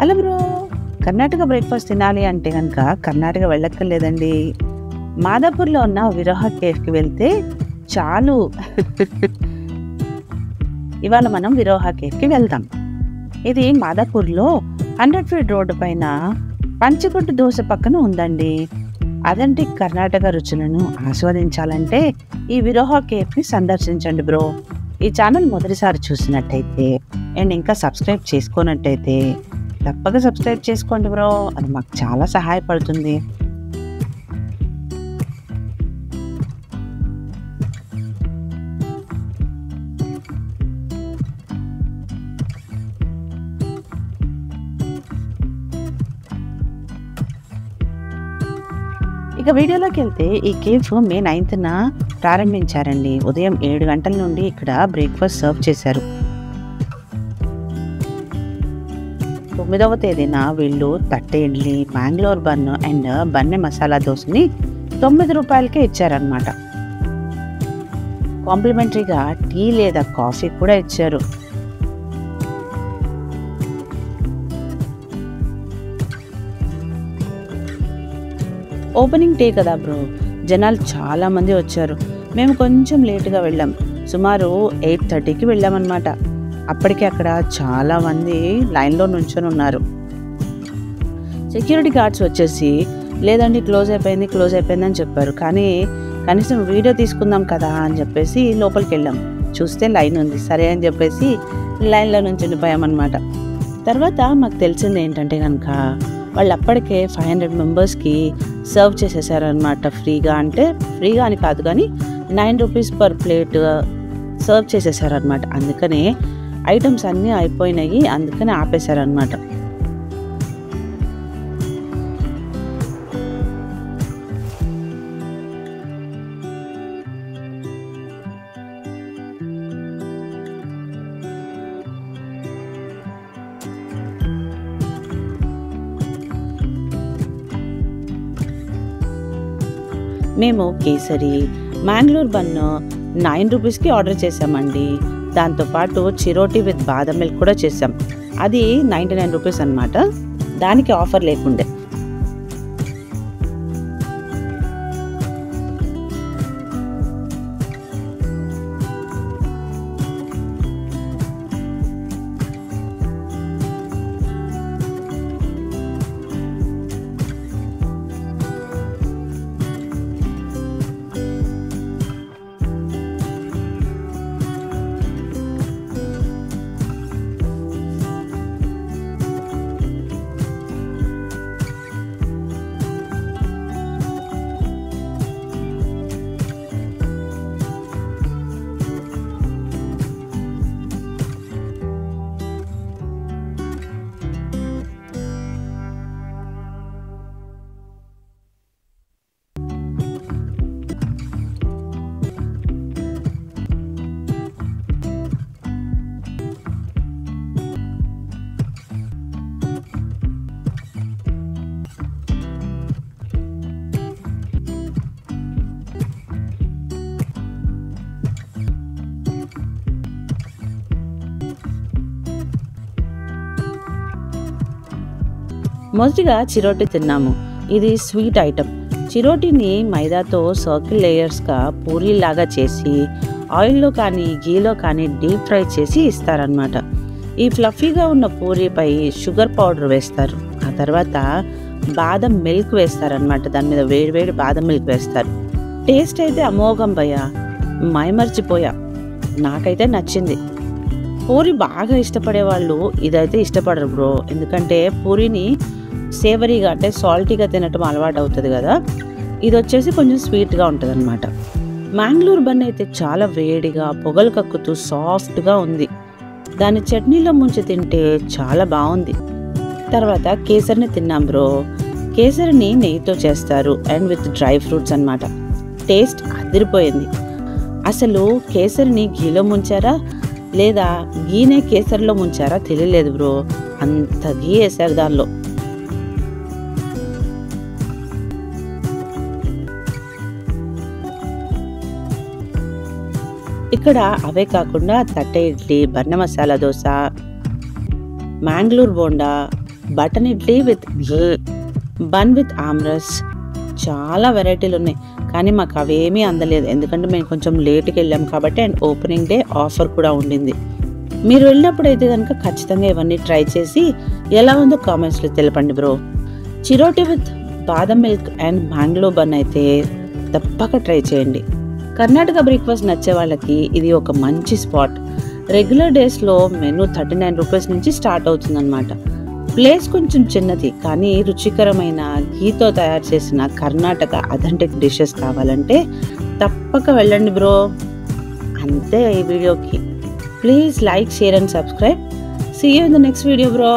Hello bro, Karnataka breakfast తినాలి అంటే కనుక కర్ణాటక వెళ్ళక్కర్లేదండి. మాదాపూర్లో ఉన్న విరహ కేఫ్కి వెళ్తే చాలు. ఇవాళ మనం విరహ కేఫ్కి వెళ్తాం. ఇది మాదాపూర్లో 100 ఫీట్ రోడ్డు పైన పంచకొట్టు దోశ పక్కన ఉందండి. అదంటే కర్ణాటక రుచులను ఆస్వాదించాలంటే ఈ విరహ కేఫ్ని సందర్శించండి బ్రో. ఈ ఛానల్ మొదటిసారి చూసినట్టయితే అండ్ ఇంకా సబ్స్క్రైబ్ చేసుకోనట్టయితే తప్పక సబ్స్క్రైబ్ చేసుకోండి బ్రో, అది మాకు చాలా సహాయపడుతుంది. ఇక వీడియోలోకి వెళ్తే ఈ కేఫ్ మే 9న ప్రారంభించారండి. ఉదయం 7 గంటల నుండి ఇక్కడ బ్రేక్ఫాస్ట్ సర్వ్ చేశారు. 9వ తేదీన వీళ్ళు తట్టె ఇడ్లీ, మ్యాంగ్లూర్ బన్ అండ్ బన్నె మసాలా దోశని 9 రూపాయలకే ఇచ్చారనమాట. కాంప్లిమెంటరీగా టీ లేదా కాఫీ కూడా ఇచ్చారు. ఓపెనింగ్ డే కదా బ్రో, జనాలు చాలా మంది వచ్చారు. మేము కొంచెం లేటుగా వెళ్ళాం, సుమారు 8:30కి వెళ్ళామన్నమాట. అప్పటికే అక్కడ చాలా మంది లైన్లో నుంచొని ఉన్నారు. సెక్యూరిటీ గార్డ్స్ వచ్చేసి లేదండి క్లోజ్ అయిపోయింది అని చెప్పారు. కానీ కనీసం వీడియో తీసుకుందాం కదా అని చెప్పేసి లోపలికి వెళ్ళాం. చూస్తే లైన్ ఉంది, సరే అని చెప్పేసి లైన్లో నుంచి ఉండిపోయామన్నమాట. తర్వాత మాకు తెలిసింది ఏంటంటే కనుక వాళ్ళు అప్పటికే 500 మెంబర్స్కి సర్వ్ చేసేసారనమాట. ఫ్రీగా అంటే ఫ్రీగా అని కాదు కానీ 9 రూపీస్ పర్ ప్లేట్ సర్వ్ చేసేసారనమాట. అందుకనే ఐటమ్స్ అన్నీ అయిపోయినాయి, అందుకని ఆపేశారనమాట. మేము కేసరి, మ్యాంగ్లూర్ బన్ను 9 రూపీస్కి ఆర్డర్ చేసామండి. దాంతోపాటు చిరోటి విత్ బాదం మిల్క్ కూడా చేసాం. అది 99 రూపీస్ అనమాట. దానికి ఆఫర్ లేకుండే. మొదటిగా చిరోటి తిన్నాము. ఇది స్వీట్ ఐటమ్. చిరోటిని మైదాతో సర్కిల్ లేయర్స్గా పూరీలాగా చేసి ఆయిల్లో కానీ గీలో కానీ డీప్ ఫ్రై చేసి ఇస్తారనమాట. ఈ ఫ్లఫీగా ఉన్న పూరీపై షుగర్ పౌడర్ వేస్తారు. ఆ తర్వాత బాదం మిల్క్ వేస్తారనమాట. దాని మీద వేడివేడి బాదం మిల్క్ వేస్తారు. టేస్ట్ అయితే అమోఘం భయ్యా, మైమర్చిపోయా. నాకైతే నచ్చింది. పూరి బాగా ఇష్టపడే వాళ్ళు ఇదైతే ఇష్టపడరు బ్రో, ఎందుకంటే పూరిని సేవరీగా అంటే సాల్టీగా తినటం అలవాటు అవుతుంది కదా. ఇది వచ్చేసి కొంచెం స్వీట్గా ఉంటుంది అనమాట. మ్యాంగ్లూర్ బన్ అయితే చాలా వేడిగా పొగలు కక్కుతూ సాఫ్ట్గా ఉంది. దాని చట్నీలో ముంచి తింటే చాలా బాగుంది. తర్వాత కేసరిని తిన్నాం బ్రో. కేసరిని నెయ్యితో చేస్తారు అండ్ విత్ డ్రై ఫ్రూట్స్ అనమాట. టేస్ట్ అదిరిపోయింది. అసలు కేసరిని గీలో ముంచారా లేదా గీనే కేసరిలో ముంచారా తెలియలేదు బ్రో, అంత గీ వేసారు దానిలో. ఇక్కడ అవే కాకుండా తట్టె idli, benne masala dosa, Mangalore bonda, button idli with ghee, bun with aamras, చాలా వెరైటీలు ఉన్నాయి. కానీ మాకు అవేమీ అందలేదు, ఎందుకంటే మేము కొంచెం లేట్కి వెళ్ళాం కాబట్టి. అండ్ ఓపెనింగ్ డే ఆఫర్ కూడా ఉండింది. మీరు వెళ్ళినప్పుడు అయితే కనుక ఖచ్చితంగా ఇవన్నీ ట్రై చేసి ఎలా ఉందో కామెంట్స్లో తెలపండి బ్రో. చిరోటి విత్ బాదం మిల్క్ అండ్ మ్యాంగ్లో బన్ అయితే తప్పక ట్రై చేయండి. కర్ణాటక బ్రేక్ఫాస్ట్ నచ్చే వాళ్ళకి ఇది ఒక మంచి స్పాట్. రెగ్యులర్ డేస్లో మెనూ 39 రూపీస్ నుంచి స్టార్ట్ అవుతుందన్నమాట. ప్లేస్ కొంచెం చిన్నది, కానీ రుచికరమైన ఘీతో తయారు చేసిన కర్ణాటక అథెంటిక్ డిషెస్ కావాలంటే తప్పక వెళ్ళండి బ్రో. అంతే ఈ వీడియోకి. Please like, share and subscribe. See you in the next video bro.